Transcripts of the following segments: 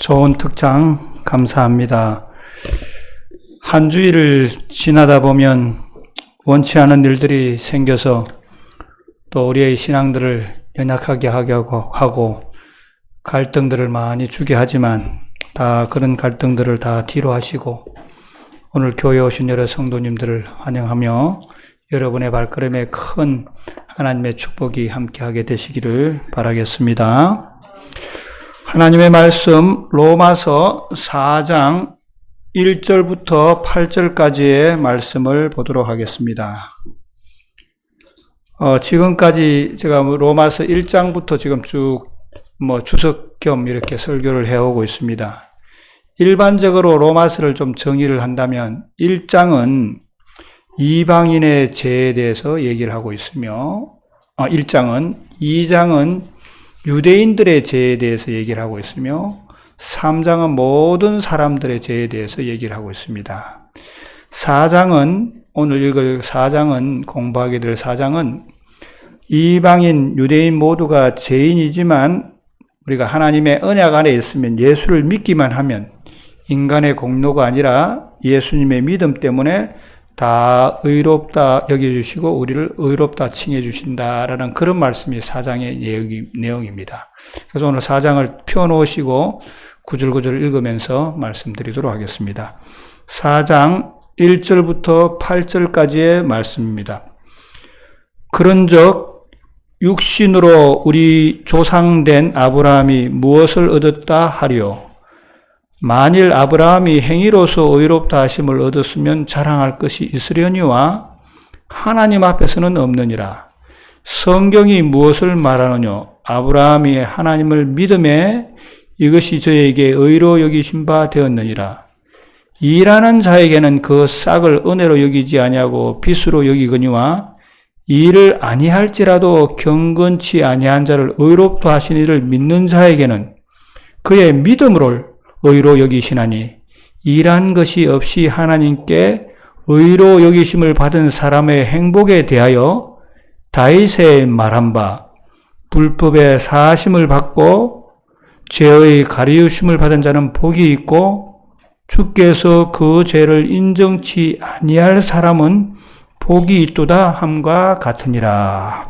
좋은 특장 감사합니다. 한 주일을 지나다 보면 원치 않은 일들이 생겨서 또 우리의 신앙들을 연약하게 하고 갈등들을 많이 주게 하지만 다 그런 갈등들을 다 뒤로 하시고 오늘 교회에 오신 여러 성도님들을 환영하며 여러분의 발걸음에 큰 하나님의 축복이 함께하게 되시기를 바라겠습니다. 하나님의 말씀 로마서 4장 1절부터 8절까지의 말씀을 보도록 하겠습니다. 지금까지 제가 로마서 1장부터 지금 쭉 주석 겸 이렇게 설교를 해오고 있습니다. 일반적으로 로마서를 좀 정의를 한다면 1장은 이방인의 죄에 대해서 얘기를 하고 있으며 1장은 2장은 유대인들의 죄에 대해서 얘기를 하고 있으며 3장은 모든 사람들의 죄에 대해서 얘기를 하고 있습니다. 4장은 오늘 읽을 4장은 공부하게 될 4장은 이방인, 유대인 모두가 죄인이지만 우리가 하나님의 언약 안에 있으면 예수를 믿기만 하면 인간의 공로가 아니라 예수님의 믿음 때문에 다 의롭다 여겨주시고 우리를 의롭다 칭해주신다라는 그런 말씀이 4장의 내용입니다. 그래서 오늘 4장을 펴놓으시고 구절구절 읽으면서 말씀드리도록 하겠습니다. 4장 1절부터 8절까지의 말씀입니다. 그런즉 육신으로 우리 조상된 아브라함이 무엇을 얻었다 하리요? 만일 아브라함이 행위로서 의롭다 하심을 얻었으면 자랑할 것이 있으려니와 하나님 앞에서는 없느니라. 성경이 무엇을 말하느냐? 아브라함이 하나님을 믿음에 이것이 저에게 의로 여기신 바 되었느니라. 일하는 자에게는 그 싹을 은혜로 여기지 아니하고 빚으로 여기거니와 일을 아니할지라도 경건치 아니한 자를 의롭다 하신 이를 믿는 자에게는 그의 믿음으로 의로 여기시나니 일한 것이 없이 하나님께 의로 여기심을 받은 사람의 행복에 대하여 다윗의 말한 바 불법의 사하심을 받고 죄의 가리우심을 받은 자는 복이 있고 주께서 그 죄를 인정치 아니할 사람은 복이 있도다 함과 같으니라.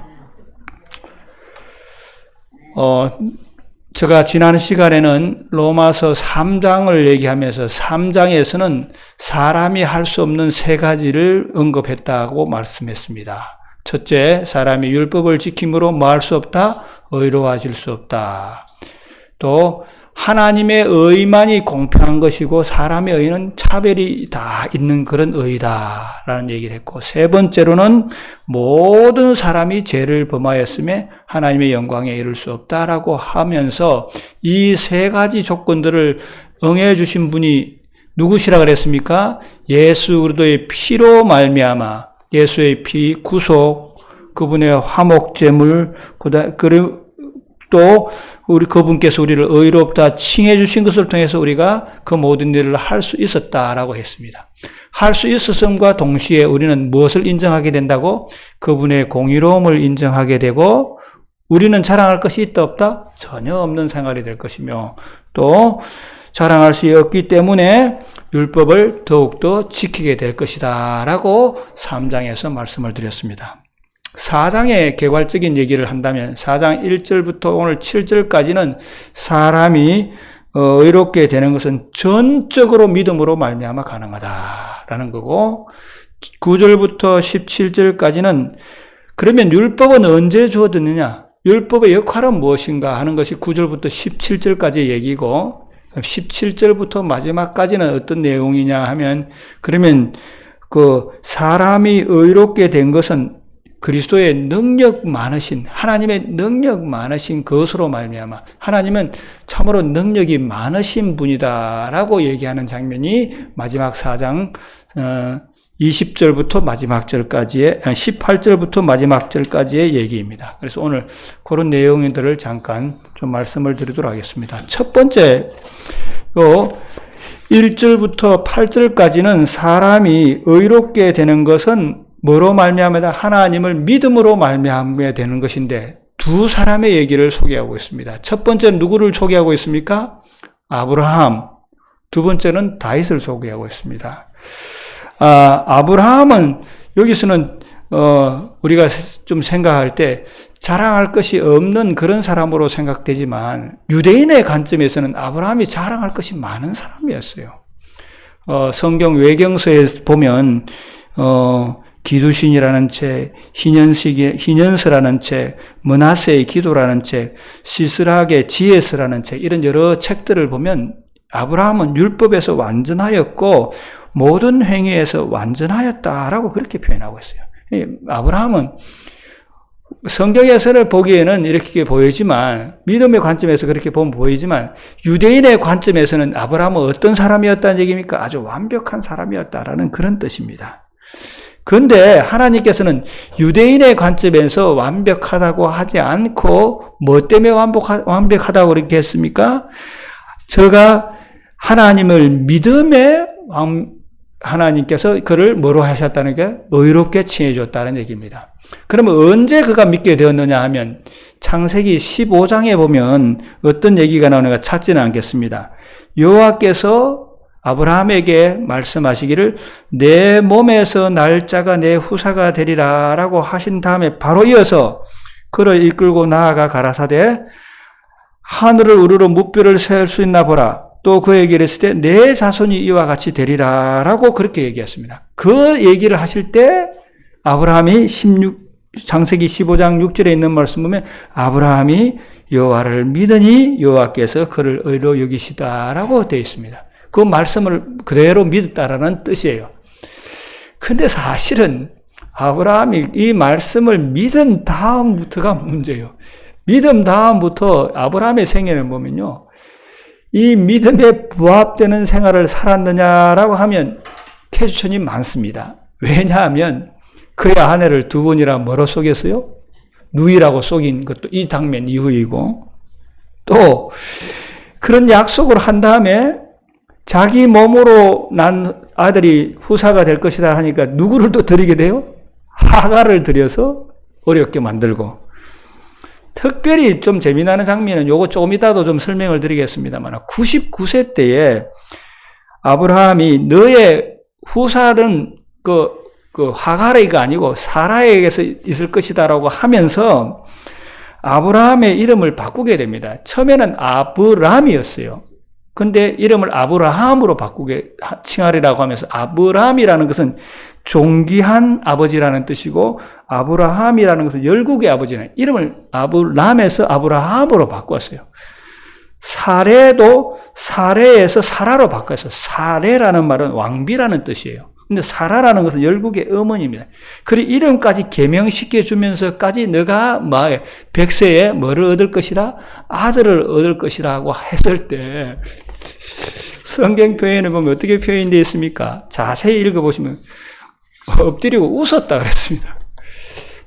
제가 지난 시간에는 로마서 3장을 얘기하면서 3장에서는 사람이 할 수 없는 세 가지를 언급했다고 말씀했습니다. 첫째, 사람이 율법을 지킴으로 뭐 할 수 없다? 의로워질 수 없다. 또 하나님의 의만이 공평한 것이고 사람의 의는 차별이 다 있는 그런 의다라는 얘기를 했고, 세 번째로는 모든 사람이 죄를 범하였음에 하나님의 영광에 이를 수 없다라고 하면서 이 세 가지 조건들을 응해 주신 분이 누구시라 그랬습니까? 예수 그리스도의 피로 말미암아 예수의 피 구속, 그분의 화목제물, 그리고 또 우리 그분께서 우리를 의롭다 칭해 주신 것을 통해서 우리가 그 모든 일을 할 수 있었다라고 했습니다. 할 수 있었음과 동시에 우리는 무엇을 인정하게 된다고? 그분의 공의로움을 인정하게 되고 우리는 자랑할 것이 있다 없다? 전혀 없는 생활이 될 것이며 또 자랑할 수 없기 때문에 율법을 더욱더 지키게 될 것이다 라고 3장에서 말씀을 드렸습니다. 4장의 개괄적인 얘기를 한다면 4장 1절부터 오늘 7절까지는 사람이 의롭게 되는 것은 전적으로 믿음으로 말미암아 가능하다라는 거고 9절부터 17절까지는 그러면 율법은 언제 주어졌느냐? 율법의 역할은 무엇인가 하는 것이 9절부터 17절까지의 얘기고 17절부터 마지막까지는 어떤 내용이냐 하면 그러면 그 사람이 의롭게 된 것은 그리스도의 능력 많으신 하나님의 능력 많으신 것으로 말미암아 하나님은 참으로 능력이 많으신 분이다라고 얘기하는 장면이 마지막 4장 20절부터 마지막 절까지의 18절부터 마지막 절까지의 얘기입니다. 그래서 오늘 그런 내용들을 잠깐 좀 말씀을 드리도록 하겠습니다. 첫 번째 1절부터 8절까지는 사람이 의롭게 되는 것은 뭐로 말미암아 하나님을 믿음으로 말미암아야 되는 것인데 두 사람의 얘기를 소개하고 있습니다. 첫 번째는 누구를 소개하고 있습니까? 아브라함, 두 번째는 다윗을 소개하고 있습니다. 아브라함은 여기서는 우리가 좀 생각할 때 자랑할 것이 없는 그런 사람으로 생각되지만 유대인의 관점에서는 아브라함이 자랑할 것이 많은 사람이었어요. 성경 외경서에 보면 기두신이라는 책, 희년서라는 책, 므낫세의 기도라는 책, 시스락의 지혜서라는 책, 이런 여러 책들을 보면 아브라함은 율법에서 완전하였고 모든 행위에서 완전하였다라고 그렇게 표현하고 있어요. 아브라함은 성경에서는 보기에는 이렇게 보이지만, 믿음의 관점에서 그렇게 보면 보이지만, 유대인의 관점에서는 아브라함은 어떤 사람이었다는 얘기입니까? 아주 완벽한 사람이었다라는 그런 뜻입니다. 그런데 하나님께서는 유대인의 관점에서 완벽하다고 하지 않고 뭐 때문에 완벽하다고 그렇게 했습니까? 저가 하나님을 믿음에 하나님께서 그를 뭐로 하셨다는 게 의롭게 칭해 줬다는 얘기입니다. 그러면 언제 그가 믿게 되었느냐 하면 창세기 15장에 보면 어떤 얘기가 나오는가 찾지는 않겠습니다. 여호와께서 아브라함에게 말씀하시기를 내 몸에서 날짜가 내 후사가 되리라 라고 하신 다음에 바로 이어서 그를 이끌고 나아가 가라사대 하늘을 우러러 무뼈를 세울 수 있나 보라. 또 그에게 이랬을 때 내 자손이 이와 같이 되리라 라고 그렇게 얘기했습니다. 그 얘기를 하실 때 아브라함이 창세기 15장 6절에 있는 말씀 보면 아브라함이 여호와를 믿으니 여호와께서 그를 의로 여기시다라고 되어 있습니다. 그 말씀을 그대로 믿었다라는 뜻이에요. 근데 사실은 아브라함이 이 말씀을 믿은 다음부터가 문제예요. 믿음 다음부터 아브라함의 생애를 보면요. 이 믿음에 부합되는 생활을 살았느냐라고 하면 캐주천이 많습니다. 왜냐하면 그의 아내를 두 번이나 뭐로 속였어요? 누이라고 속인 것도 이 장면 이후이고, 또 그런 약속을 한 다음에 자기 몸으로 난 아들이 후사가 될 것이다 하니까 누구를 또 드리게 돼요? 하갈을 들여서 어렵게 만들고. 특별히 좀 재미나는 장면은 요거 조금 이따도 좀 설명을 드리겠습니다만 99세 때에 아브라함이 너의 후사는 그 하갈이가 아니고 사라에게서 있을 것이다라고 하면서 아브라함의 이름을 바꾸게 됩니다. 처음에는 아브람이었어요. 근데 이름을 아브라함으로 바꾸게 칭하리라고 하면서 아브람이라는 것은 존귀한 아버지라는 뜻이고 아브라함이라는 것은 열국의 아버지는 이름을 아브람에서 아브라함으로 바꿨어요. 사레도 사레에서 사라로 바꿨어요. 사레라는 말은 왕비라는 뜻이에요. 근데 사라라는 것은 열국의 어머니입니다. 그리고 이름까지 개명시켜 주면서까지 너가 100세에 뭐를 얻을 것이라? 아들을 얻을 것이라고 했을 때 성경 표현을 보면 어떻게 표현되어 있습니까? 자세히 읽어보시면 엎드리고 웃었다 그랬습니다.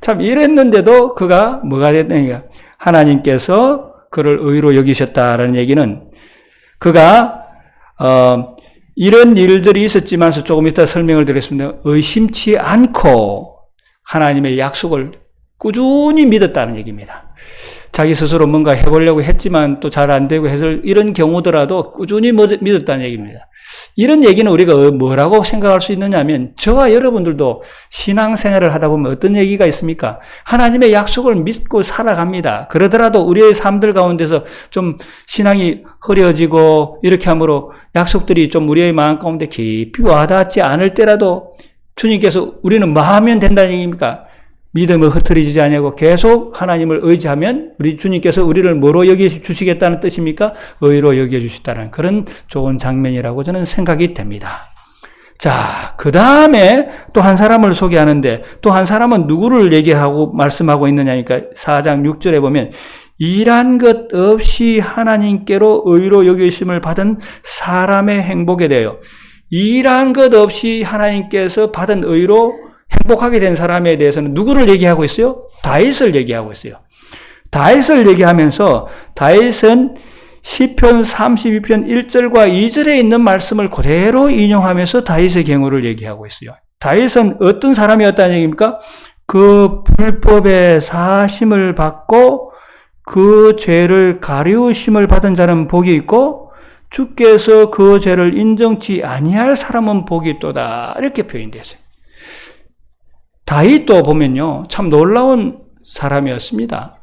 참 이랬는데도 그가 뭐가 됐느냐? 하나님께서 그를 의로 여기셨다라는 얘기는 그가 이런 일들이 있었지만서 조금 이따 설명을 드리겠습니다. 의심치 않고 하나님의 약속을 꾸준히 믿었다는 얘기입니다. 자기 스스로 뭔가 해보려고 했지만 또 잘 안 되고 해서 이런 경우더라도 꾸준히 믿었다는 얘기입니다. 이런 얘기는 우리가 뭐라고 생각할 수 있느냐 하면 저와 여러분들도 신앙생활을 하다 보면 어떤 얘기가 있습니까? 하나님의 약속을 믿고 살아갑니다. 그러더라도 우리의 삶들 가운데서 좀 신앙이 흐려지고 이렇게 함으로 약속들이 좀 우리의 마음 가운데 깊이 와닿지 않을 때라도 주님께서 우리는 뭐 하면 된다는 얘기입니까? 믿음을 흐트리지 않냐고 계속 하나님을 의지하면 우리 주님께서 우리를 뭐로 여겨주시겠다는 뜻입니까? 의로 여겨주시다는 그런 좋은 장면이라고 저는 생각이 됩니다. 자, 그 다음에 또 한 사람을 소개하는데 또 한 사람은 누구를 얘기하고 말씀하고 있느냐니까 4장 6절에 보면 일한 것 없이 하나님께로 의로 여기심을 받은 사람의 행복에 대하여 일한 것 없이 하나님께서 받은 의로 행복하게 된 사람에 대해서는 누구를 얘기하고 있어요? 다윗을 얘기하고 있어요. 다윗을 얘기하면서 다윗은 시편 32편 1절과 2절에 있는 말씀을 그대로 인용하면서 다윗의 경우를 얘기하고 있어요. 다윗은 어떤 사람이었다는 얘기입니까? 그 불법의 사심을 받고 그 죄를 가리우심을 받은 자는 복이 있고 주께서 그 죄를 인정치 아니할 사람은 복이 있도다. 이렇게 표현되었어요. 다윗도 보면요, 참 놀라운 사람이었습니다.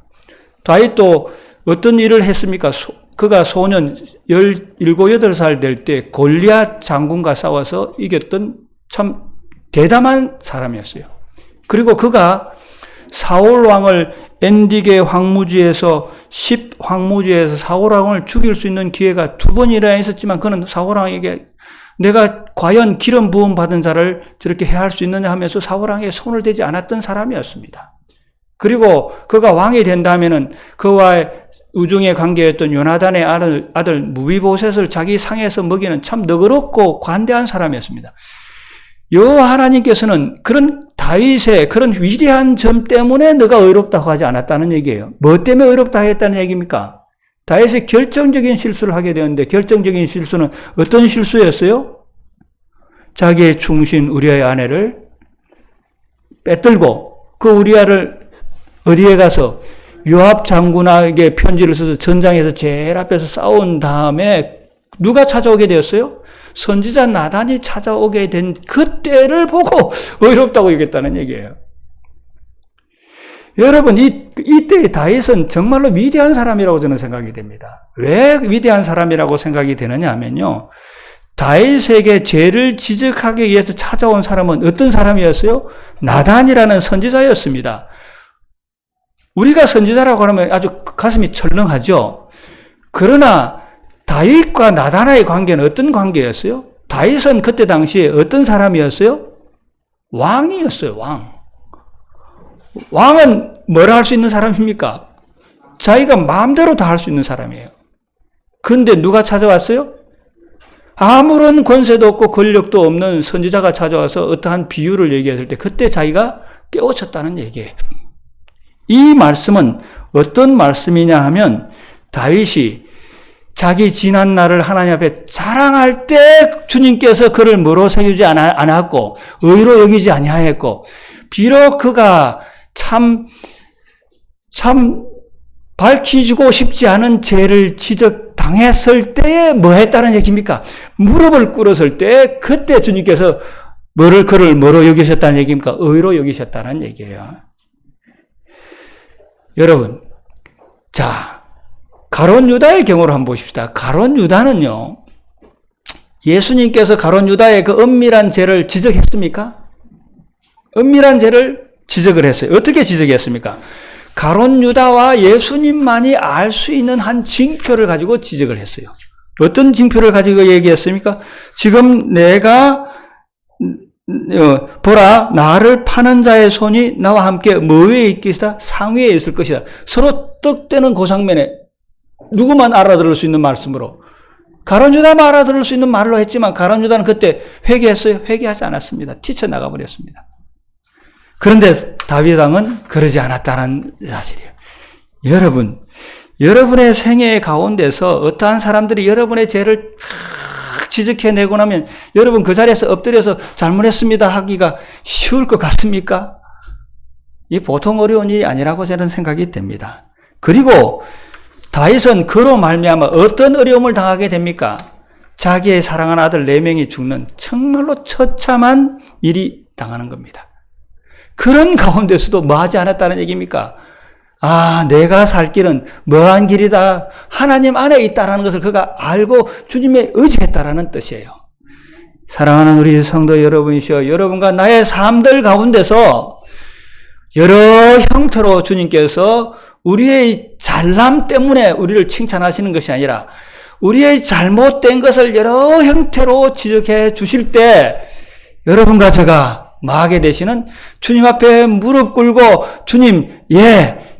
다윗도 어떤 일을 했습니까? 그가 소년 17, 8살 될 때 골리앗 장군과 싸워서 이겼던 참 대담한 사람이었어요. 그리고 그가 사울 왕을 엔디게 황무지에서 10황무지에서 사울 왕을 죽일 수 있는 기회가 2번이나 있었지만 그는 사울 왕에게 내가 과연 기름 부음 받은 자를 저렇게 해할 수 있느냐 하면서 사울 왕에 손을 대지 않았던 사람이었습니다. 그리고 그가 왕이 된다면은 그와의 우중의 관계였던 요나단의 아들 무비보셋을 자기 상에서 먹이는 참 너그럽고 관대한 사람이었습니다. 여호와 하나님께서는 그런 다윗의 그런 위대한 점 때문에 너가 의롭다고 하지 않았다는 얘기예요. 뭐 때문에 의롭다 했다는 얘기입니까? 다윗이 결정적인 실수를 하게 되었는데 결정적인 실수는 어떤 실수였어요? 자기의 충신 우리아의 아내를 빼들고 그 우리아를 어디에 가서 요압 장군에게 편지를 써서 전장에서 제일 앞에서 싸운 다음에 누가 찾아오게 되었어요? 선지자 나단이 찾아오게 된 그때를 보고 의롭다고 얘기했다는 얘기예요. 여러분, 이때의 다윗은 정말로 위대한 사람이라고 저는 생각이 됩니다. 왜 위대한 사람이라고 생각이 되느냐 하면요, 다윗에게 죄를 지적하기 위해서 찾아온 사람은 어떤 사람이었어요? 나단이라는 선지자였습니다. 우리가 선지자라고 하면 아주 가슴이 철렁하죠. 그러나 다윗과 나단의 관계는 어떤 관계였어요? 다윗은 그때 당시에 어떤 사람이었어요? 왕이었어요, 왕. 왕은 뭘 할 수 있는 사람입니까? 자기가 마음대로 다 할 수 있는 사람이에요. 그런데 누가 찾아왔어요? 아무런 권세도 없고 권력도 없는 선지자가 찾아와서 어떠한 비유를 얘기했을 때 그때 자기가 깨우쳤다는 얘기예요. 이 말씀은 어떤 말씀이냐 하면 다윗이 자기 지난 날을 하나님 앞에 자랑할 때 주님께서 그를 뭐로 세우지 않았고 의로 여기지 아니하였고 비록 그가 참 밝히지고 싶지 않은 죄를 지적당했을 때에 뭐 했다는 얘기입니까? 무릎을 꿇었을 때 그때 주님께서 그를 뭐로 여기셨다는 얘기입니까? 의로 여기셨다는 얘기예요. 여러분, 자, 가룟 유다의 경우를 한번 보십시다. 가룟 유다는요, 예수님께서 가룟 유다의 그 은밀한 죄를 지적했습니까? 은밀한 죄를 지적을 했어요. 어떻게 지적했습니까? 가룟 유다와 예수님만이 알 수 있는 한 징표를 가지고 지적을 했어요. 어떤 징표를 가지고 얘기했습니까? 지금 내가 보라, 나를 파는 자의 손이 나와 함께 뭐 위에 있겠다? 상 위에 있을 것이다. 서로 떡대는 고상면에 누구만 알아들을 수 있는 말씀으로 가룟 유다만 알아들을 수 있는 말로 했지만 가룟 유다는 그때 회개했어요? 회개하지 않았습니다. 튀쳐나가 버렸습니다. 그런데 다윗 왕은 그러지 않았다는 사실이에요. 여러분, 여러분의 생애 가운데서 어떠한 사람들이 여러분의 죄를 지적해내고 나면 여러분 그 자리에서 엎드려서 잘못했습니다 하기가 쉬울 것 같습니까? 이 보통 어려운 일이 아니라고 저는 생각이 됩니다. 그리고 다윗은 그로 말미암아 어떤 어려움을 당하게 됩니까? 자기의 사랑하는 아들 4명이 죽는 정말로 처참한 일이 당하는 겁니다. 그런 가운데서도 뭐 하지 않았다는 얘기입니까? 아, 내가 살 길은 뭐한 길이다. 하나님 안에 있다라는 것을 그가 알고 주님에 의지했다라는 뜻이에요. 사랑하는 우리 성도 여러분이시여, 여러분과 나의 삶들 가운데서 여러 형태로 주님께서 우리의 잘남 때문에 우리를 칭찬하시는 것이 아니라 우리의 잘못된 것을 여러 형태로 지적해 주실 때 여러분과 제가 마하게 되시는 주님 앞에 무릎 꿇고 주님,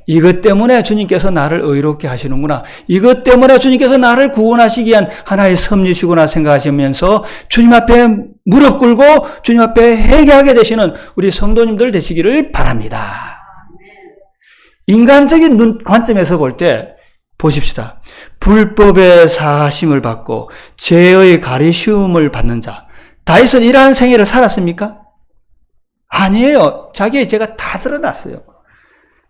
이것 때문에 주님께서 나를 의롭게 하시는구나. 이것 때문에 주님께서 나를 구원하시기 위한 하나의 섭리시구나 생각하시면서 주님 앞에 무릎 꿇고 주님 앞에 회개하게 되시는 우리 성도님들 되시기를 바랍니다. 인간적인 관점에서 볼 때 보십시다. 불법의 사하심을 받고 죄의 가리쉬움을 받는 자. 다윗은 이러한 생애를 살았습니까? 아니에요. 자기의 죄가 다 드러났어요.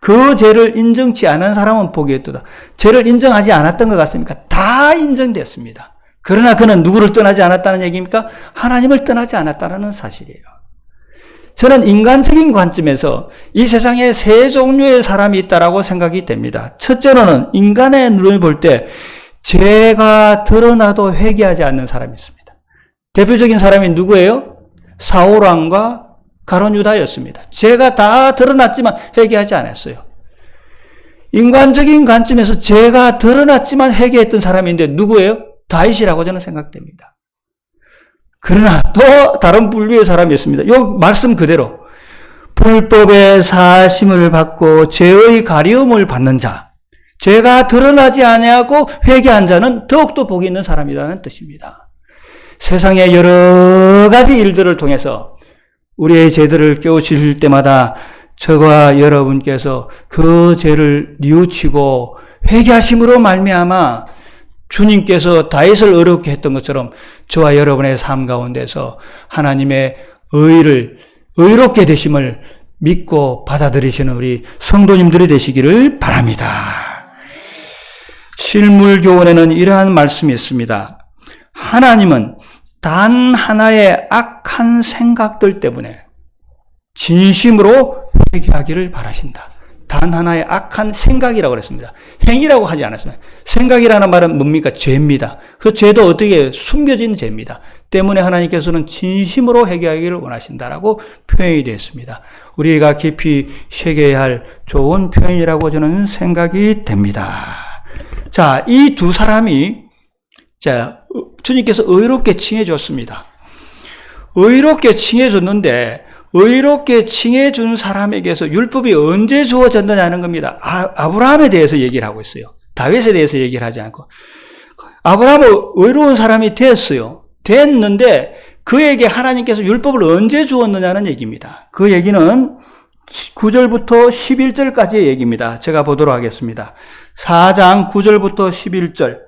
그 죄를 인정치 않은 사람은 복이 있도다. 죄를 인정하지 않았던 것 같습니까? 다 인정됐습니다. 그러나 그는 누구를 떠나지 않았다는 얘기입니까? 하나님을 떠나지 않았다는 사실이에요. 저는 인간적인 관점에서 이 세상에 세 종류의 사람이 있다라고 생각이 됩니다. 첫째로는 인간의 눈을 볼 때 죄가 드러나도 회개하지 않는 사람이 있습니다. 대표적인 사람이 누구예요? 사울왕과 가룟 유다였습니다. 죄가 다 드러났지만 회개하지 않았어요. 인간적인 관점에서 죄가 드러났지만 회개했던 사람인데 누구예요? 다윗이라고 저는 생각됩니다. 그러나 또 다른 분류의 사람이 있습니다. 이 말씀 그대로 불법의 사심을 받고 죄의 가리움을 받는 자, 죄가 드러나지 아니하고 회개한 자는 더욱더 복이 있는 사람이라는 뜻입니다. 세상의 여러 가지 일들을 통해서 우리의 죄들을 깨우치실 때마다 저와 여러분께서 그 죄를 뉘우치고 회개하심으로 말미암아 주님께서 다윗을 어렵게 했던 것처럼 저와 여러분의 삶 가운데서 하나님의 의롭게 되심을 믿고 받아들이시는 우리 성도님들이 되시기를 바랍니다. 실물교훈에는 이러한 말씀이 있습니다. 하나님은 단 하나의 악한 생각들 때문에 진심으로 회개하기를 바라신다. 단 하나의 악한 생각이라고 그랬습니다. 행위라고 하지 않았습니다. 생각이라는 말은 뭡니까? 죄입니다. 그 죄도 어떻게 숨겨진 죄입니다. 때문에 하나님께서는 진심으로 회개하기를 원하신다라고 표현이 되어 있습니다. 우리가 깊이 회개해야 할 좋은 표현이라고 저는 생각이 됩니다. 자, 이 두 사람이 주님께서 의롭게 칭해 줬습니다. 의롭게 칭해 줬는데 의롭게 칭해 준 사람에게서 율법이 언제 주어졌느냐는 겁니다. 아브라함에 대해서 얘기를 하고 있어요. 다윗에 대해서 얘기를 하지 않고. 아브라함은 의로운 사람이 됐어요. 됐는데 그에게 하나님께서 율법을 언제 주었느냐는 얘기입니다. 그 얘기는 9절부터 11절까지의 얘기입니다. 제가 보도록 하겠습니다. 4장 9절부터 11절.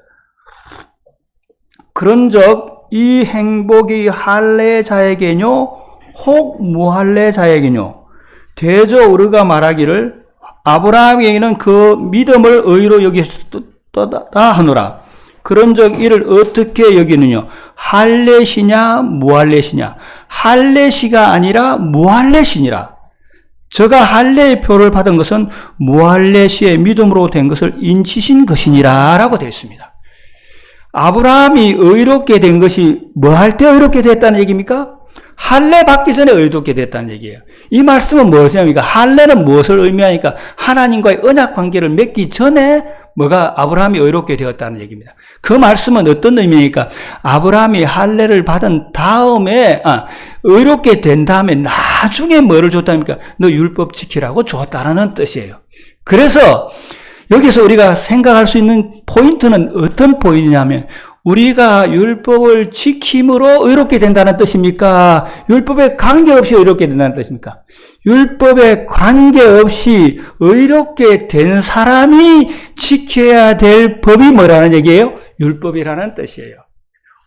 그런즉 이 행복이 할례자에게뇨 혹 무할례자에게뇨 대저 우리가 말하기를 아브라함에게는 그 믿음을 의로 여기셨다 하노라. 그런즉 이를 어떻게 여기느냐? 할례시냐 무할례시냐? 할례시가 아니라 무할례시니라. 저가 할례의 표를 받은 것은 무할례시의 믿음으로 된 것을 인치신 것이니라 라고 되어 있습니다. 아브라함이 의롭게 된 것이 뭐 할 때 의롭게 됐다는 얘기입니까? 할례 받기 전에 의롭게 됐다는 얘기예요. 이 말씀은 무엇이냐니까? 할례는 무엇을 의미하니까? 하나님과의 언약 관계를 맺기 전에 아브라함이 의롭게 되었다는 얘기입니다. 그 말씀은 어떤 의미입니까? 아브라함이 할례를 받은 다음에 의롭게 된 다음에 나중에 뭐를 줬다니까? 너 율법 지키라고 줬다라는 뜻이에요. 그래서 여기서 우리가 생각할 수 있는 포인트는 어떤 포인트냐면 우리가 율법을 지킴으로 의롭게 된다는 뜻입니까? 율법에 관계없이 의롭게 된다는 뜻입니까? 율법에 관계없이 의롭게 된 사람이 지켜야 될 법이 뭐라는 얘기예요? 율법이라는 뜻이에요.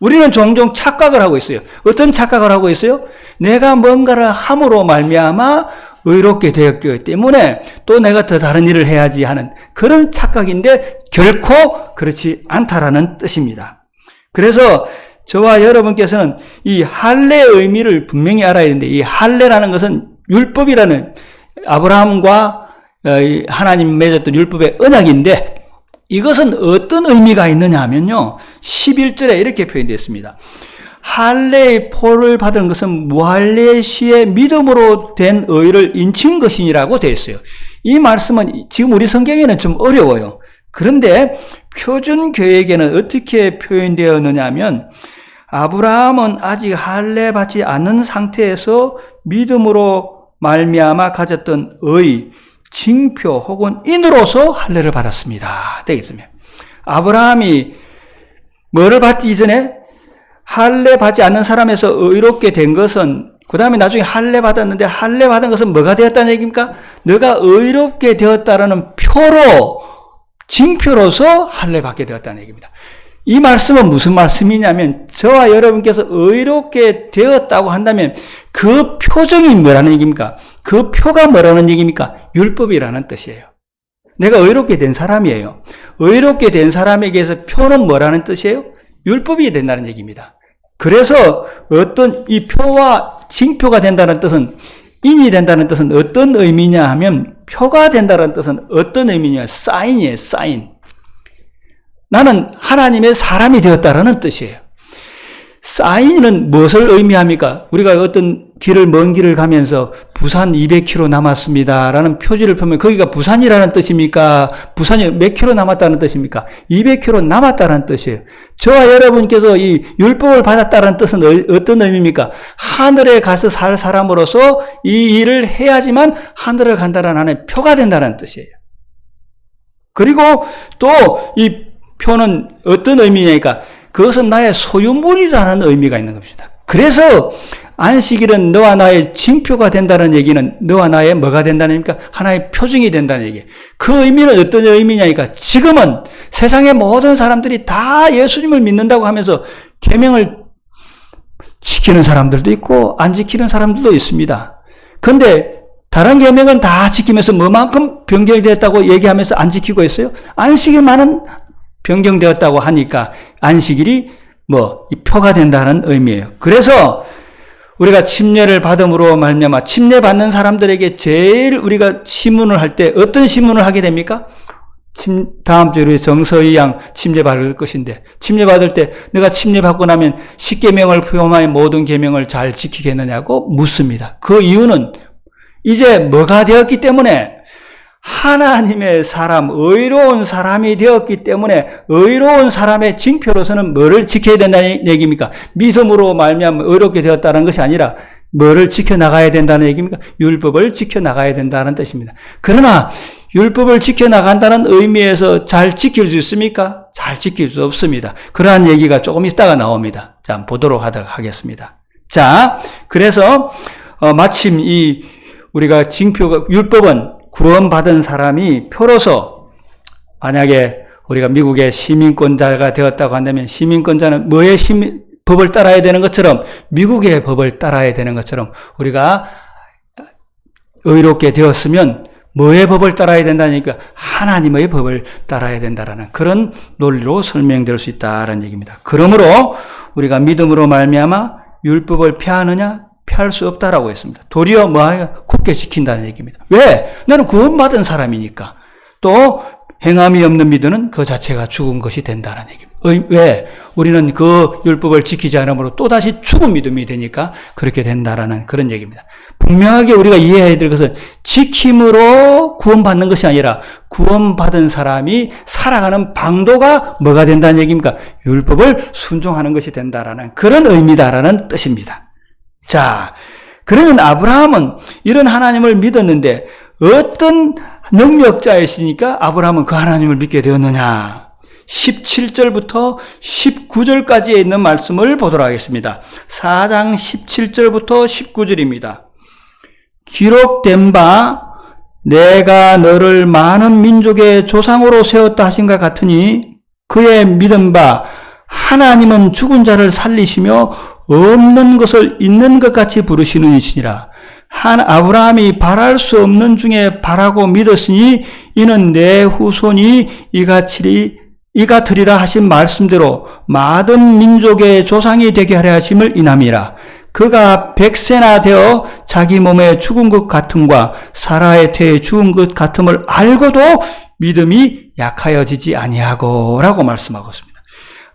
우리는 종종 착각을 하고 있어요. 어떤 착각을 하고 있어요? 내가 뭔가를 함으로 말미암아 의롭게 되었기 때문에 또 내가 더 다른 일을 해야지 하는 그런 착각인데 결코 그렇지 않다라는 뜻입니다. 그래서 저와 여러분께서는 이 할례의 의미를 분명히 알아야 되는데 이 할례라는 것은 율법이라는 아브라함과 하나님 맺었던 율법의 언약인데 이것은 어떤 의미가 있느냐 하면요. 11절에 이렇게 표현되어 있습니다. 할례의 표를 받은 것은 무할례시의 믿음으로 된 의를 인친 것이니라고 되어 있어요. 이 말씀은 지금 우리 성경에는 좀 어려워요. 그런데 표준교회에게는 어떻게 표현되었느냐 하면 아브라함은 아직 할례 받지 않는 상태에서 믿음으로 말미암아 가졌던 의, 징표 혹은 인으로서 할례를 받았습니다. 되겠습니다. 아브라함이 뭐를 받기 이전에 할례 받지 않는 사람에서 의롭게 된 것은 그 다음에 나중에 할례 받았는데 할례 받은 것은 뭐가 되었다는 얘기입니까? 너가 의롭게 되었다라는 표로 징표로서 할례 받게 되었다는 얘기입니다. 이 말씀은 무슨 말씀이냐면 저와 여러분께서 의롭게 되었다고 한다면 그 표정이 뭐라는 얘기입니까? 그 표가 뭐라는 얘기입니까? 율법이라는 뜻이에요. 내가 의롭게 된 사람이에요. 의롭게 된 사람에게서 표는 뭐라는 뜻이에요? 율법이 된다는 얘기입니다. 그래서 어떤 이 표와 징표가 된다는 뜻은, 인이 된다는 뜻은 어떤 의미냐 하면, 표가 된다는 뜻은 어떤 의미냐? 사인이에요, 사인. 나는 하나님의 사람이 되었다라는 뜻이에요. 사인은 무엇을 의미합니까? 우리가 어떤 먼 길을 가면서 부산 200km 남았습니다라는 표지를 펴면 거기가 부산이라는 뜻입니까? 부산이 몇 킬로 남았다는 뜻입니까? 200km 남았다는 뜻이에요. 저와 여러분께서 이 율법을 받았다는 뜻은 어떤 의미입니까? 하늘에 가서 살 사람으로서 이 일을 해야지만 하늘을 간다는 하나의 표가 된다는 뜻이에요. 그리고 또 이 표는 어떤 의미냐니까 그것은 나의 소유물이라는 의미가 있는 겁니다. 그래서 안식일은 너와 나의 징표가 된다는 얘기는 너와 나의 뭐가 된다는 얘기입니까? 하나의 표징이 된다는 얘기예요. 그 의미는 어떤 의미냐니까 지금은 세상의 모든 사람들이 다 예수님을 믿는다고 하면서 계명을 지키는 사람들도 있고 안 지키는 사람들도 있습니다. 그런데 다른 계명은 다 지키면서 뭐만큼 변경이 되었다고 얘기하면서 안 지키고 있어요? 안식일만은 변경되었다고 하니까 안식일이 이 표가 된다는 의미예요. 그래서 우리가 침례를 받음으로 말미암아 침례 받는 사람들에게 제일 우리가 시문을 할 때 어떤 시문을 하게 됩니까? 다음 주에 우리 정서희 양 침례 받을 것인데 침례 받을 때 내가 침례 받고 나면 10계명을 포함하여 모든 계명을 잘 지키겠느냐고 묻습니다. 그 이유는 이제 뭐가 되었기 때문에 하나님의 사람, 의로운 사람이 되었기 때문에 의로운 사람의 징표로서는 뭐를 지켜야 된다는 얘기입니까? 믿음으로 말미암아 의롭게 되었다는 것이 아니라 뭐를 지켜나가야 된다는 얘기입니까? 율법을 지켜나가야 된다는 뜻입니다. 그러나 율법을 지켜나간다는 의미에서 잘 지킬 수 있습니까? 잘 지킬 수 없습니다. 그러한 얘기가 조금 있다가 나옵니다. 자, 보도록 하겠습니다. 자, 그래서 마침 우리가 율법은 구원받은 사람이 표로서 만약에 우리가 미국의 시민권자가 되었다고 한다면 시민권자는 뭐의 법을 따라야 되는 것처럼 미국의 법을 따라야 되는 것처럼 우리가 의롭게 되었으면 뭐의 법을 따라야 된다니까 하나님의 법을 따라야 된다라는 그런 논리로 설명될 수 있다는 얘기입니다. 그러므로 우리가 믿음으로 말미암아 율법을 폐하느냐? 피할 수 없다라고 했습니다. 도리어 굳게 지킨다는 얘기입니다. 왜? 나는 구원받은 사람이니까. 또 행함이 없는 믿음은 그 자체가 죽은 것이 된다는 얘기입니다. 왜? 우리는 그 율법을 지키지 않으므로 또다시 죽은 믿음이 되니까 그렇게 된다라는 그런 얘기입니다. 분명하게 우리가 이해해야 될 것은 지킴으로 구원받는 것이 아니라 구원받은 사람이 살아가는 방도가 뭐가 된다는 얘기입니까? 율법을 순종하는 것이 된다라는 그런 의미다라는 뜻입니다. 자, 그러면 아브라함은 이런 하나님을 믿었는데 어떤 능력자이시니까 아브라함은 그 하나님을 믿게 되었느냐? 17절부터 19절까지에 있는 말씀을 보도록 하겠습니다. 4장 17절부터 19절입니다. 기록된 바 내가 너를 많은 민족의 조상으로 세웠다 하신가 같으니 그의 믿은 바 하나님은 죽은 자를 살리시며 없는 것을 있는 것 같이 부르시는 이시니라. 아브라함이 바랄 수 없는 중에 바라고 믿었으니 이는 내 후손이 이같으리라 하신 말씀대로 많은 민족의 조상이 되게 하려 하심을 인함이라. 그가 100세나 되어 자기 몸에 죽은 것 같음과 사라의 태에 죽은 것 같음을 알고도 믿음이 약하여지지 아니하고 라고 말씀하고 있습니다.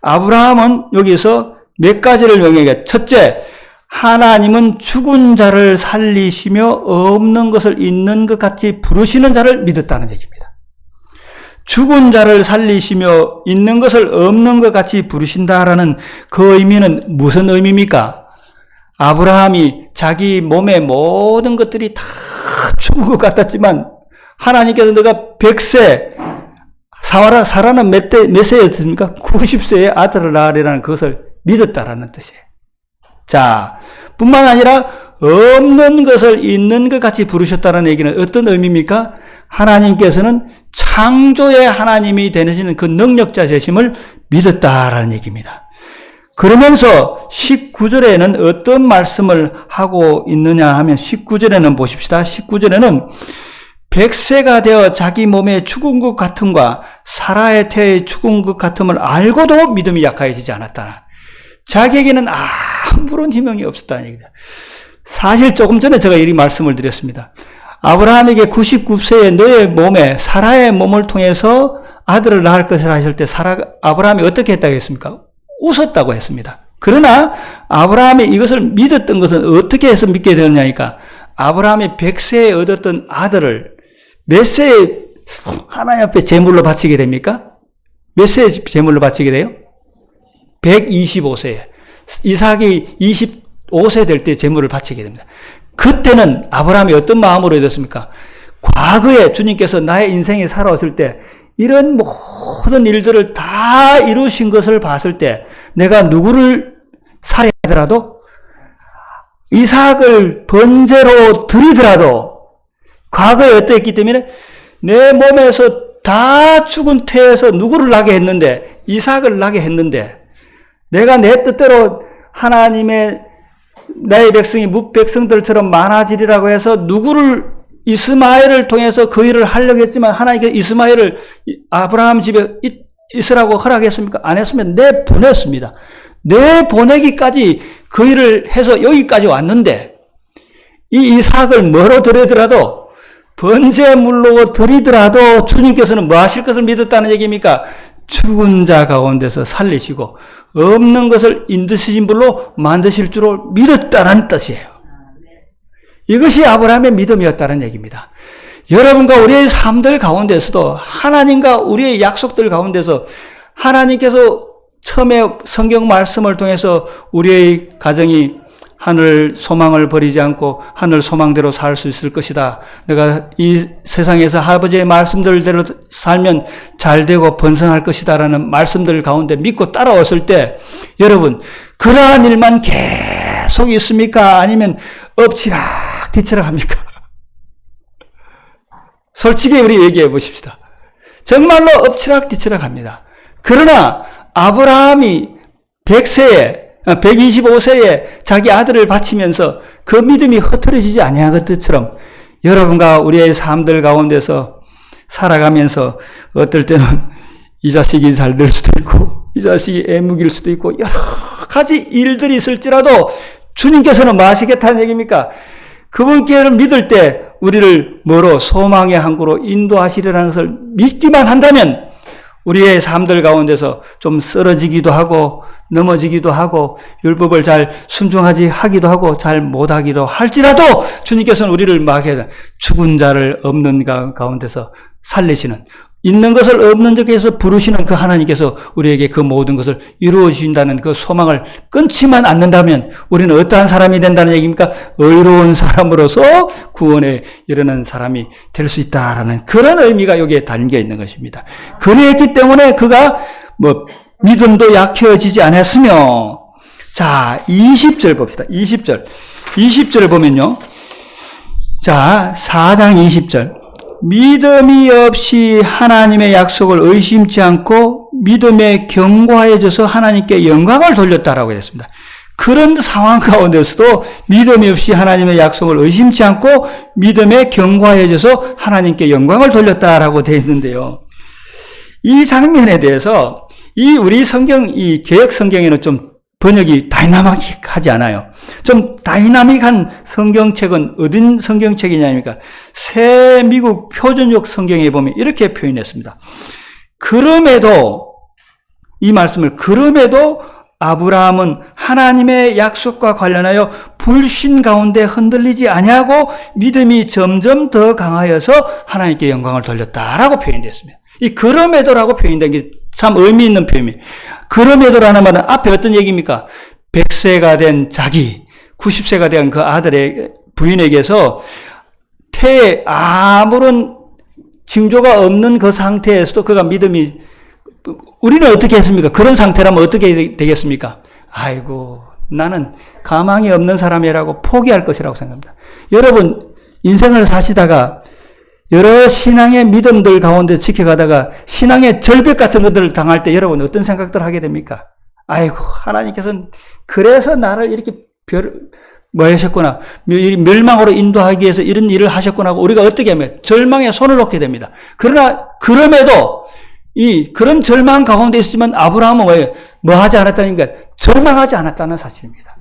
아브라함은 여기서 몇 가지를 명령해. 첫째, 하나님은 죽은 자를 살리시며 없는 것을 있는 것 같이 부르시는 자를 믿었다는 얘기입니다. 죽은 자를 살리시며 있는 것을 없는 것 같이 부르신다라는 그 의미는 무슨 의미입니까? 아브라함이 자기 몸의 모든 것들이 다 죽은 것 같았지만 하나님께서 너가 100세 사라는 몇 세였습니까? 90세의 아들을 낳으리라는 그것을 믿었다라는 뜻이에요. 자, 뿐만 아니라 없는 것을 있는 것 같이 부르셨다는 얘기는 어떤 의미입니까? 하나님께서는 창조의 하나님이 되시는 그 능력자 되심을 믿었다라는 얘기입니다. 그러면서 19절에는 어떤 말씀을 하고 있느냐 하면 19절에는 보십시다. 19절에는 100세가 되어 자기 몸에 죽은 것 같음과 사라의 태의 죽은 것 같음을 알고도 믿음이 약해지지 않았다. 자기에게는 아무런 희망이 없었다는 얘기입니다. 사실 조금 전에 제가 이 말씀을 드렸습니다. 아브라함에게 99세의 너의 몸에 사라의 몸을 통해서 아들을 낳을 것을 하실 때 아브라함이 어떻게 했다고 했습니까? 웃었다고 했습니다. 그러나 아브라함이 이것을 믿었던 것은 어떻게 해서 믿게 되었냐니까 아브라함이 100세에 얻었던 아들을 몇 세에 하나님 앞에 제물로 바치게 됩니까? 몇 세에 제물로 바치게 돼요? 125세에. 이삭이 25세 될 때 제물을 바치게 됩니다. 그때는 아브라함이 어떤 마음으로 얻었습니까? 과거에 주님께서 나의 인생에 살아왔을 때 이런 모든 일들을 다 이루신 것을 봤을 때 내가 누구를 살해하더라도 이삭을 번제로 드리더라도 과거에 어떠했기 때문에 내 몸에서 다 죽은 태에서 누구를 나게 했는데 이삭을 나게 했는데 내가 내 뜻대로 하나님의 나의 백성이 뭇백성들처럼 많아지리라고 해서 누구를 이스마엘을 통해서 그 일을 하려고 했지만 하나님께서 이스마엘을 아브라함 집에 있으라고 허락했습니까? 안 했으면 내보냈습니다. 내보내기까지 그 일을 해서 여기까지 왔는데 이 이삭을 뭐로 드리더라도 번제물로 드리더라도 주님께서는 뭐 하실 것을 믿었다는 얘기입니까? 죽은 자 가운데서 살리시고 없는 것을 인드시신 불로 만드실 줄을 믿었다는 뜻이에요. 이것이 아브라함의 믿음이었다는 얘기입니다. 여러분과 우리의 삶들 가운데서도 하나님과 우리의 약속들 가운데서 하나님께서 처음에 성경 말씀을 통해서 우리의 가정이 하늘 소망을 버리지 않고 하늘 소망대로 살 수 있을 것이다. 내가 이 세상에서 아버지의 말씀들대로 살면 잘 되고 번성할 것이다 라는 말씀들 가운데 믿고 따라왔을 때 여러분 그러한 일만 계속 있습니까? 아니면 엎치락 뒤치락 합니까? 솔직히 우리 얘기해 보십시다. 정말로 엎치락 뒤치락 합니다. 그러나 아브라함이 125세에 자기 아들을 바치면서 그 믿음이 흐트러지지 아니한 것처럼 여러분과 우리의 삶들 가운데서 살아가면서 어떨 때는 이 자식이 잘 될 수도 있고 이 자식이 애묵일 수도 있고 여러 가지 일들이 있을지라도 주님께서는 뭐 하시겠다는 얘기입니까? 그분께를 믿을 때 우리를 뭐로 소망의 항구로 인도하시리라는 것을 믿기만 한다면 우리의 삶들 가운데서 좀 쓰러지기도 하고 넘어지기도 하고 율법을 잘 순종하지 하기도 하고 잘 못하기도 할지라도 주님께서는 우리를 막해 죽은 자를 없는 가운데서 살리시는 있는 것을 없는 적에서 부르시는 그 하나님께서 우리에게 그 모든 것을 이루어 주신다는 그 소망을 끊지만 않는다면 우리는 어떠한 사람이 된다는 얘기입니까? 의로운 사람으로서 구원에 이르는 사람이 될 수 있다라는 그런 의미가 여기에 담겨 있는 것입니다. 그랬기 때문에 그가 믿음도 약해지지 않았으며 자 20절 봅시다. 20절 보면요. 자 4장 20절 믿음이 없이 하나님의 약속을 의심치 않고 믿음에 견고하여져서 하나님께 영광을 돌렸다라고 했습니다. 그런 상황 가운데서도 믿음이 없이 하나님의 약속을 의심치 않고 믿음에 견고하여져서 하나님께 영광을 돌렸다라고 되어 있는데요. 이 장면에 대해서 우리 성경, 이 개역 성경에는 좀 번역이 다이나믹하지 않아요. 좀 다이나믹한 성경책은 어떤 성경책이냐니까 새 미국 표준역 성경에 보면 이렇게 표현했습니다. 그럼에도 아브라함은 하나님의 약속과 관련하여 불신 가운데 흔들리지 아니하고 믿음이 점점 더 강하여서 하나님께 영광을 돌렸다라고 표현됐습니다. 이 그럼에도라고 표현된 게 참 의미 있는 표현이에요. 그럼에도라는 말은 앞에 어떤 얘기입니까? 100세가 된 자기, 90세가 된 그 아들의 부인에게서 태에 아무런 징조가 없는 그 상태에서도 그가 믿음이 우리는 어떻게 했습니까? 그런 상태라면 어떻게 되겠습니까? 아이고 나는 가망이 없는 사람이라고 포기할 것이라고 생각합니다. 여러분 인생을 사시다가 여러 신앙의 믿음들 가운데 지켜가다가 신앙의 절벽 같은 것들을 당할 때 여러분 어떤 생각들 하게 됩니까? 아이고 하나님께서는 그래서 나를 이렇게 뭐 하셨구나. 멸망으로 인도하기 위해서 이런 일을 하셨구나 하고 우리가 어떻게 하면 절망에 손을 놓게 됩니다. 그러나 그럼에도 그런 절망 가운데 있으면 아브라함은 뭐 하지 않았다니까 절망하지 않았다는 사실입니다.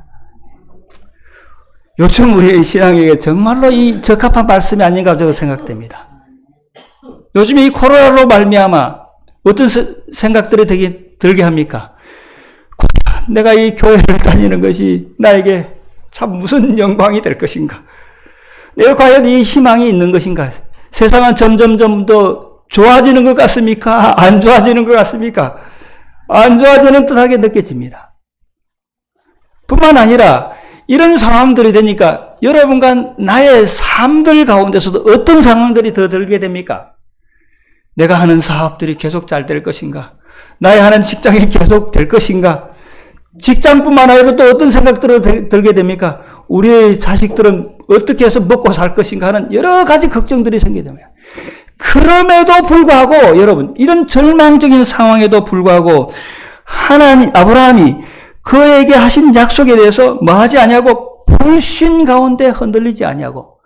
요즘 우리의 신앙에게 정말로 이 적합한 말씀이 아닌가 저는 생각됩니다. 요즘 이 코로나로 말미암아 어떤 생각들이 들게 합니까? 내가 이 교회를 다니는 것이 나에게 참 무슨 영광이 될 것인가? 내가 과연 이 희망이 있는 것인가? 세상은 점점점 더 좋아지는 것 같습니까? 안 좋아지는 것 같습니까? 안 좋아지는 듯하게 느껴집니다. 뿐만 아니라 이런 상황들이 되니까 여러분과 나의 삶들 가운데서도 어떤 상황들이 더 들게 됩니까? 내가 하는 사업들이 계속 잘 될 것인가? 나의 하는 직장이 계속 될 것인가? 직장뿐만 아니라 또 어떤 생각들이 들게 됩니까? 우리의 자식들은 어떻게 해서 먹고 살 것인가 하는 여러 가지 걱정들이 생기게 됩니다. 그럼에도 불구하고 여러분 이런 절망적인 상황에도 불구하고 아브라함이 그에게 하신 약속에 대해서 뭐하지 아니하고 불신 가운데 흔들리지 아니하고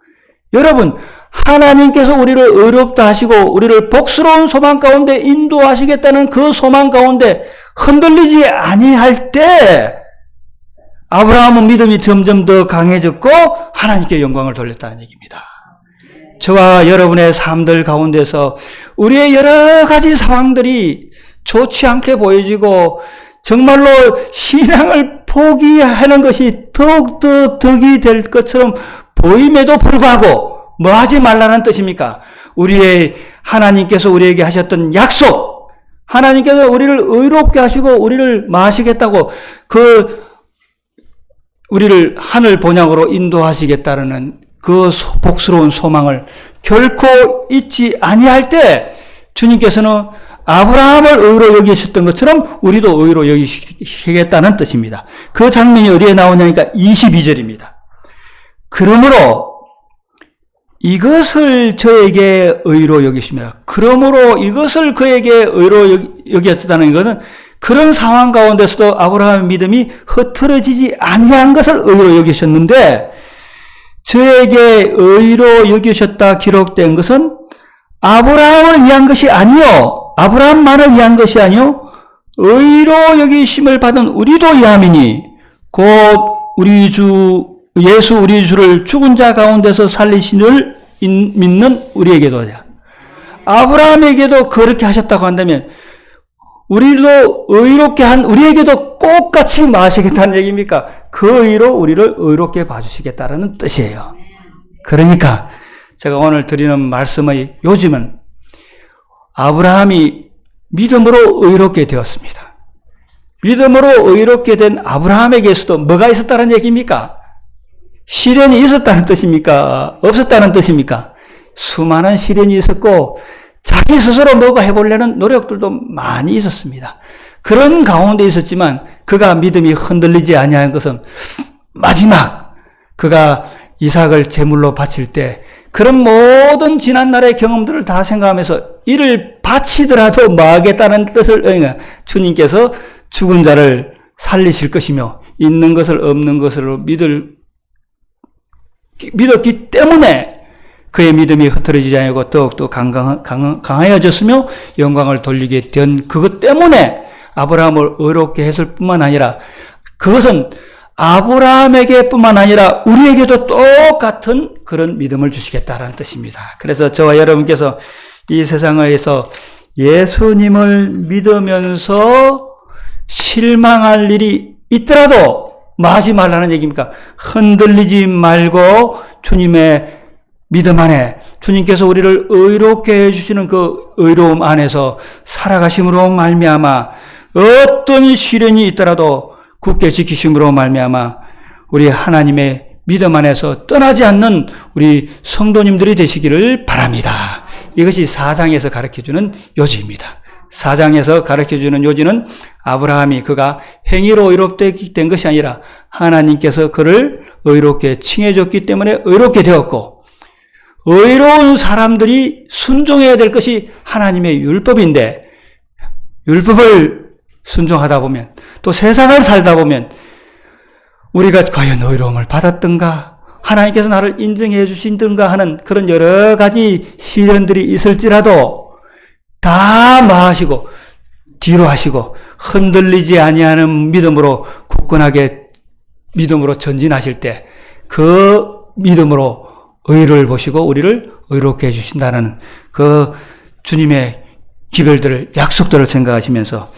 여러분 하나님께서 우리를 의롭다 하시고 우리를 복스러운 소망 가운데 인도하시겠다는 그 소망 가운데 흔들리지 아니할 때 아브라함은 믿음이 점점 더 강해졌고 하나님께 영광을 돌렸다는 얘기입니다. 저와 여러분의 삶들 가운데서 우리의 여러 가지 상황들이 좋지 않게 보여지고 정말로 신앙을 포기하는 것이 더욱더 덕이 될 것처럼 보임에도 불구하고 뭐 하지 말라는 뜻입니까? 우리의 하나님께서 우리에게 하셨던 약속, 하나님께서 우리를 의롭게 하시고 우리를 마시겠다고 우리를 하늘 본향으로 인도하시겠다는 그 복스러운 소망을 결코 잊지 아니할 때 주님께서는 아브라함을 의로 여기셨던 것처럼 우리도 의로 여기시겠다는 뜻입니다. 그 장면이 어디에 나오냐니까 22절입니다. 그러므로 이것을 저에게 의로 여기십니다. 그러므로 이것을 그에게 의로 여겼다는 것은 그런 상황 가운데서도 아브라함의 믿음이 흐트러지지 아니한 것을 의로 여기셨는데 저에게 의로 여기셨다 기록된 것은 아브라함을 위한 것이 아니요 아브라함만을 위한 것이 아니요 의로 여기심을 받은 우리도 위함이니 곧 우리 주 예수 우리 주를 죽은 자 가운데서 살리신을 믿는 우리에게도 아브라함에게도 그렇게 하셨다고 한다면 우리도 의롭게 한 우리에게도 똑같이 마시겠다는 얘기입니까? 그 의로 우리를 의롭게 봐주시겠다는 뜻이에요. 그러니까 제가 오늘 드리는 말씀의 요즘은 아브라함이 믿음으로 의롭게 되었습니다. 믿음으로 의롭게 된 아브라함에게서도 뭐가 있었다는 얘기입니까? 시련이 있었다는 뜻입니까? 없었다는 뜻입니까? 수많은 시련이 있었고 자기 스스로 뭐가 해보려는 노력들도 많이 있었습니다. 그런 가운데 있었지만 그가 믿음이 흔들리지 아니한 것은 마지막 그가 이삭을 제물로 바칠 때 그런 모든 지난날의 경험들을 다 생각하면서 이를 바치더라도 뭐 하겠다는 뜻을 주님께서 죽은 자를 살리실 것이며 있는 것을 없는 것으로 믿었기 때문에 그의 믿음이 흐트러지지 않고 더욱더 강해졌으며 영광을 돌리게 된 그것 때문에 아브라함을 의롭게 했을 뿐만 아니라 그것은 아브라함에게 뿐만 아니라 우리에게도 똑같은 그런 믿음을 주시겠다라는 뜻입니다. 그래서 저와 여러분께서 이 세상에서 예수님을 믿으면서 실망할 일이 있더라도 마지 말라는 얘기입니까? 흔들리지 말고 주님의 믿음 안에 주님께서 우리를 의롭게 해주시는 그 의로움 안에서 살아가심으로 말미암아 어떤 시련이 있더라도 굳게 지키심으로 말미암아 우리 하나님의 믿음 안에서 떠나지 않는 우리 성도님들이 되시기를 바랍니다. 이것이 4장에서 가르쳐주는 요지입니다. 4장에서 가르쳐주는 요지는 아브라함이 그가 행위로 의롭게 된 것이 아니라 하나님께서 그를 의롭게 칭해줬기 때문에 의롭게 되었고 의로운 사람들이 순종해야 될 것이 하나님의 율법인데 율법을 순종하다 보면 또 세상을 살다 보면 우리가 과연 의로움을 받았던가, 하나님께서 나를 인정해 주신던가 하는 그런 여러 가지 시련들이 있을지라도 다 마하시고 뒤로 하시고 흔들리지 아니하는 믿음으로 굳건하게 믿음으로 전진하실 때 그 믿음으로 의를 보시고 우리를 의롭게 해주신다는 그 주님의 기별들을, 약속들을 생각하시면서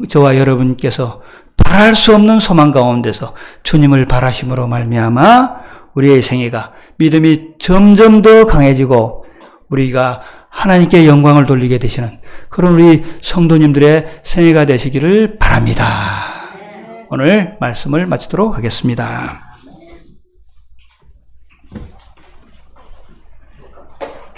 저와 여러분께서 바랄 수 없는 소망 가운데서 주님을 바라심으로 말미암아 우리의 생애가 믿음이 점점 더 강해지고 우리가 하나님께 영광을 돌리게 되시는 그런 우리 성도님들의 생애가 되시기를 바랍니다. 오늘 말씀을 마치도록 하겠습니다.